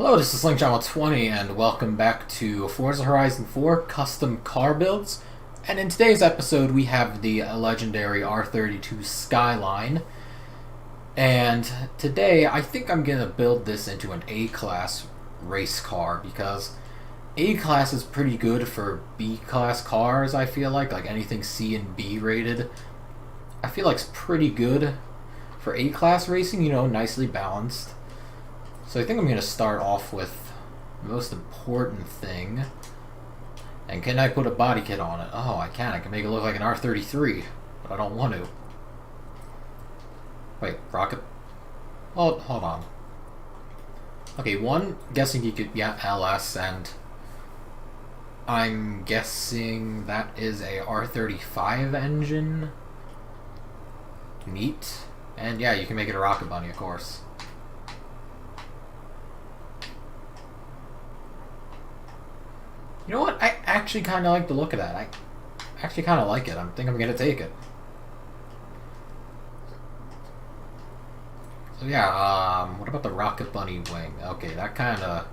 Hello, this is Slingshot20 and welcome back to Forza Horizon 4 Custom Car Builds. And in today's episode we have the legendary R32 Skyline. And today I think I'm going to build this into an A-Class race car because A-Class is pretty good for B-Class cars, I feel like anything C and B rated. I feel like it's pretty good for A-Class racing, nicely balanced. So I think I'm going to start off with the most important thing. And can I put a body kit on it? Oh, I can. I can make it look like an R33, but I don't want to. Wait, rocket? Oh, hold on. Okay, one, guessing you could, yeah, LS, and I'm guessing that is a R35 engine. Neat. And yeah, you can make it a rocket bunny, of course. You know what? I actually kind of like the look of that. I actually kind of like it. I think I'm going to take it. So yeah, what about the rocket bunny wing? Okay, that kind of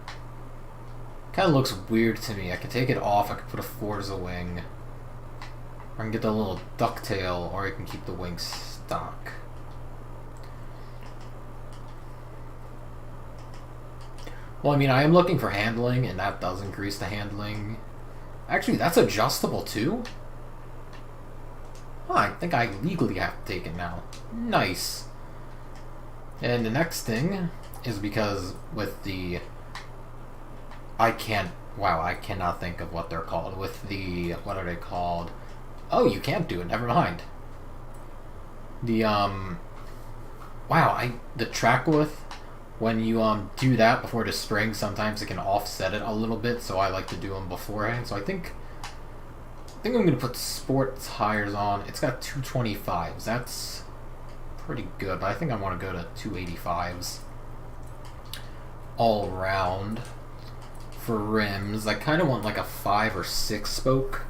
looks weird to me. I can take it off. I can put a Forza wing. I can get the little ducktail, or I can keep the wing stock. Well, I mean, I am looking for handling, and that does increase the handling. Actually, that's adjustable, too? Oh, I think I legally have to take it now. Nice. And the next thing is because with the... I cannot think of what they're called. With the... What are they called? Oh, you can't do it. Never mind. The, Wow, the track width... When you do that before the spring, sometimes it can offset it a little bit, so I like to do them beforehand. So I think I'm going to put sport tires on. It's got 225s. That's pretty good, but I think I want to go to 285s all around. For rims, I kind of want like a 5 or 6 spoke.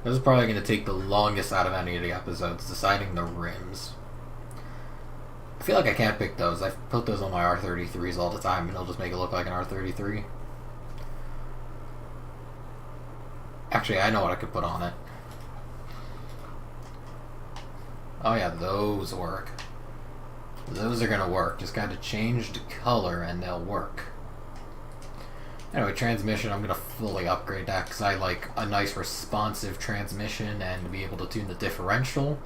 This is probably going to take the longest out of any of the episodes, deciding the rims. I feel like I can't pick those. I've put those on my R33s all the time, and it'll just make it look like an R33. Actually, I know what I could put on it. Oh yeah, those work. Those are gonna work. Just gotta change the color, and they'll work. Anyway, transmission, I'm gonna fully upgrade that, because I like a nice responsive transmission, and be able to tune the differential.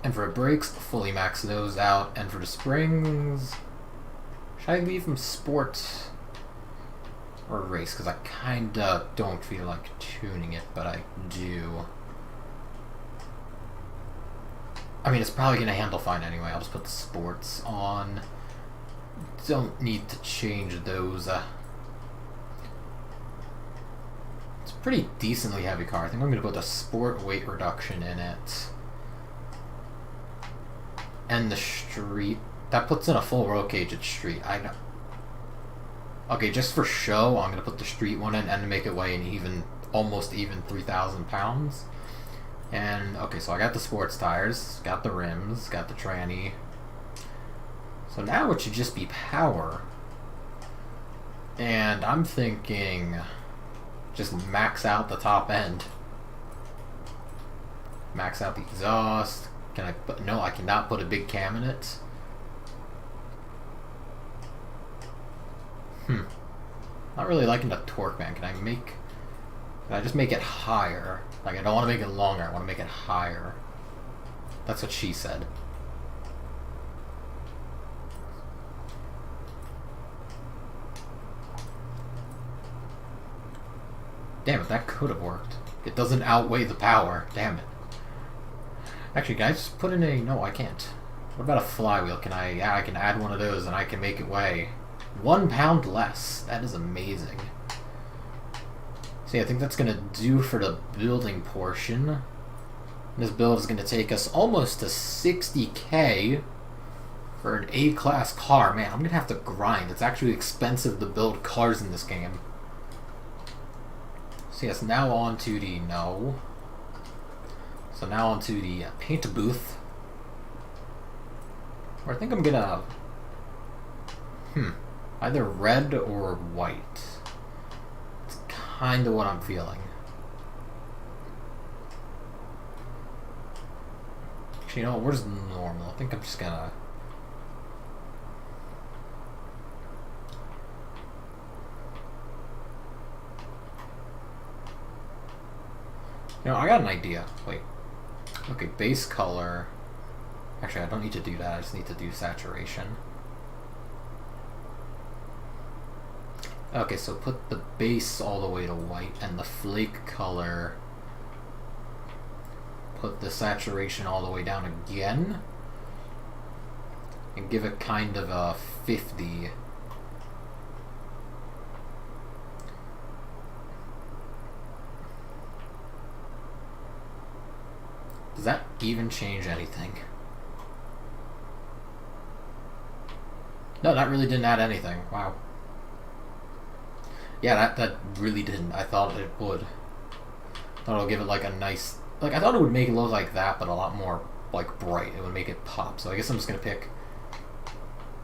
And for brakes, fully max those out. And for the springs, should I leave them sport or race? Because I kinda don't feel like tuning it, but I do. I mean, it's probably gonna handle fine anyway. I'll just put the sports on. Don't need to change those. It's a pretty decently heavy car. I think I'm gonna put the sport weight reduction in it. And the street, that puts in a full roll cage at street. I know. Okay, just for show, I'm gonna put the street one in and to make it weigh an almost even 3,000 pounds. And okay, so I got the sports tires, got the rims, got the tranny. So now it should just be power. And I'm thinking, just max out the top end. Max out the exhaust. Can I put... No, I cannot put a big cam in it. Not really liking the torque, man. Can I just make it higher? Like, I don't want to make it longer. I want to make it higher. That's what she said. Damn it, that could have worked. It doesn't outweigh the power. Damn it. Actually, can I just put in a... No, I can't. What about a flywheel? Can I... Yeah, I can add one of those and I can make it weigh 1 pound less. That is amazing. See, I think that's going to do for the building portion. This build is going to take us almost to 60k for an A-class car. Man, I'm going to have to grind. It's actually expensive to build cars in this game. So yes, now on to the... No... So now onto the paint booth. Or I think I'm gonna... Either red or white. It's kind of what I'm feeling. Actually, you know what? Where's normal? I think I'm just gonna... You know, I got an idea. Wait. Okay, base color. Actually, I don't need to do that. I just need to do saturation. Okay, so put the base all the way to white, and the flake color, put the saturation all the way down again, and give it kind of a 50. Does that even change anything? No, that really didn't add anything. Wow. Yeah, that really didn't. I thought it would. I thought it would give it like a nice... Like, I thought it would make it look like that, but a lot more, like, bright. It would make it pop. So I guess I'm just going to pick,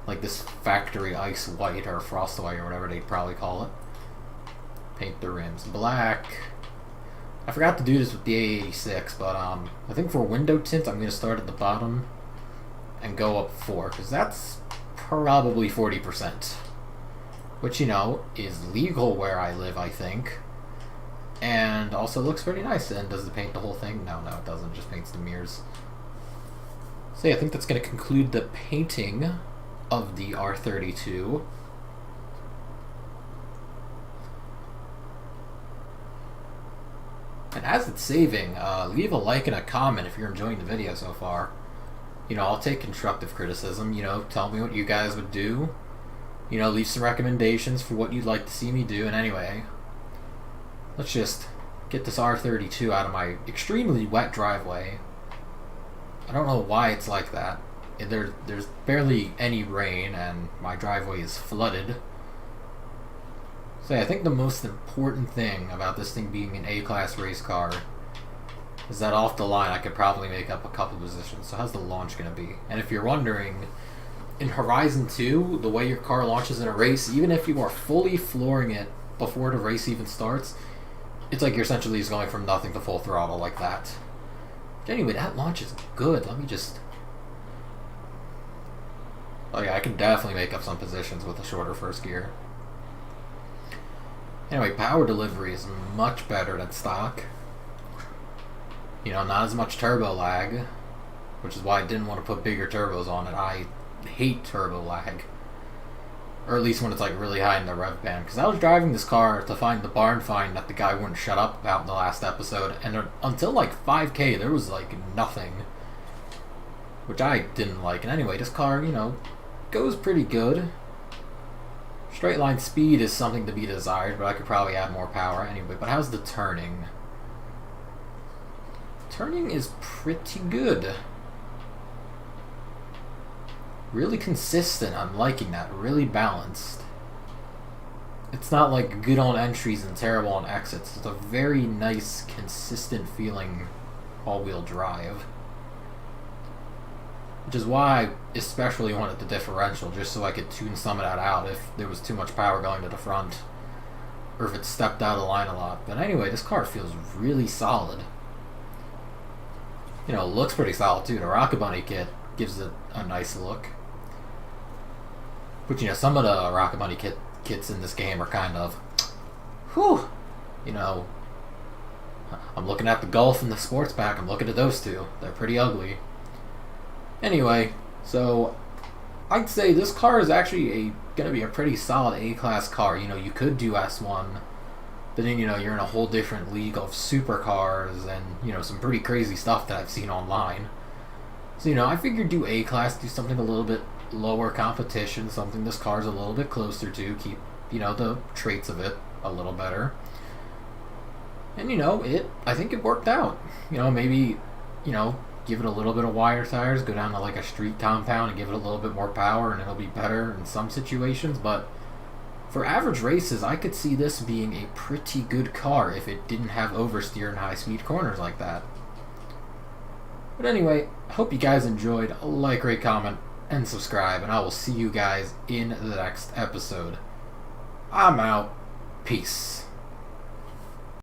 like, this factory ice white, or frost white, or whatever they'd probably call it. Paint the rims black. I forgot to do this with the A86, but I think for window tint, I'm going to start at the bottom and go up 4, because that's probably 40%. Which, you know, is legal where I live, I think. And also looks pretty nice. And does it paint the whole thing? No, it doesn't. It just paints the mirrors. So yeah, I think that's going to conclude the painting of the R32. And as it's saving, leave a like and a comment if you're enjoying the video so far. You know, I'll take constructive criticism. You know, tell me what you guys would do. You know, leave some recommendations for what you'd like to see me do. And anyway, let's just get this R32 out of my extremely wet driveway. I don't know why it's like that. There's barely any rain, and my driveway is flooded. So yeah, I think the most important thing about this thing being an A-class race car is that off the line I could probably make up a couple positions. So how's the launch going to be? And if you're wondering, in Horizon 2, the way your car launches in a race, even if you are fully flooring it before the race even starts, it's like you're essentially just going from nothing to full throttle like that. Anyway, that launch is good. Let me just... Oh yeah, I can definitely make up some positions with a shorter first gear. Anyway, power delivery is much better than stock. You know, not as much turbo lag, which is why I didn't want to put bigger turbos on it. I hate turbo lag. Or at least when it's like really high in the rev band. Because I was driving this car to find the barn find that the guy wouldn't shut up about in the last episode, and until like 5K there was like nothing. Which I didn't like. And anyway, this car, you know, goes pretty good. Straight line speed is something to be desired, but I could probably add more power anyway. But how's the turning? Turning is pretty good. Really consistent. I'm liking that. Really balanced. It's not like good on entries and terrible on exits. It's a very nice, consistent feeling all-wheel drive. Which is why I especially wanted the differential, just so I could tune some of that out if there was too much power going to the front. Or if it stepped out of line a lot. But anyway, this car feels really solid. You know, it looks pretty solid too. The Rocket Bunny kit gives it a nice look. But you know, some of the Rocket Bunny kits in this game are kind of... Whew! You know, I'm looking at the Golf and the Sports Pack. I'm looking at those two. They're pretty ugly. Anyway, so I'd say this car is actually going to be a pretty solid A-class car. You know, you could do S1, but then, you know, you're in a whole different league of supercars and, you know, some pretty crazy stuff that I've seen online. So, you know, I figured do A-class, do something a little bit lower competition, something this car's a little bit closer to, keep, you know, the traits of it a little better. And, you know, I think it worked out. You know, maybe, you know, give it a little bit of wider tires, go down to like a street compound and give it a little bit more power, and it'll be better in some situations. But for average races, I could see this being a pretty good car if it didn't have oversteer and high-speed corners like that. But anyway, I hope you guys enjoyed. Like, rate, comment, and subscribe, and I will see you guys in the next episode. I'm out. Peace.